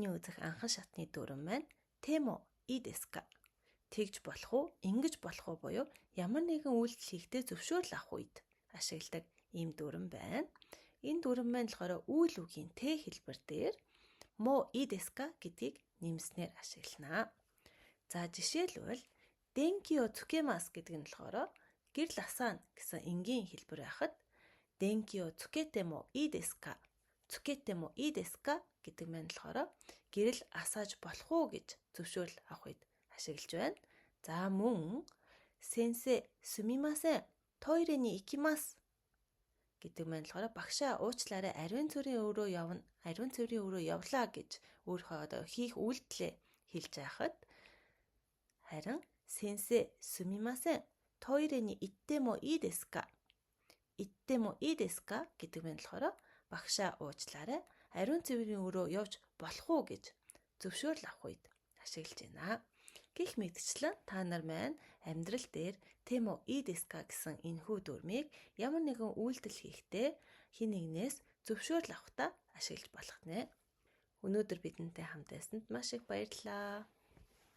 бидний үзэх анхан шатны дүрэн маань Тэмо Идеска. Тэгж болох уу, ингэж болох уу буюу ямар нэгэн үйлдэл хийхдээ зөвшөөрөл авах үед ашигладаг ийм дүрэн байна. Энэ дүрэн маань болохоор үйл үгийн Т хэлбэр дээр мо идеска гэдгийг нэмснээр ашиглана. За жишээлбэл денкио цукемас гэдэг нь болохоор гэрэл асаана гэсэн энгийн хэлбэр байхад денкио цукетемо идеска гэдэг маань болохоор гэрэл асааж болох уу гэж зөвшөөрөл авах үед ашиглаж байна. За мөн сенсей сумимасен тойре ни икимас гэдэг маань болохоор багшаа уучлаарай ариун цэврийн өрөө явлаа гэж өөрийнхөө одоо хийх үйлдэлээ хэлж байхад харин сенсей сумимасен тойре ни иттемо идеска гэдэг маань болохоор багшаа уучлаарай ариун цэврийн өрөө явж болох уу гэж зөвшөөрөл авах үед ашиглаж байна. Гэх мэтчлэн та нар маань амьдрал дээр Тэмо Идеска гэсэн энэхүү дүрмийг ямар нэгэн үйлдэл хийхдээ хин нэгнээс зөвшөөрөл авахдаа ашиглаж болох нэ. Өнөөдөр бидэнтэй хамт байсанд маш их баярлалаа.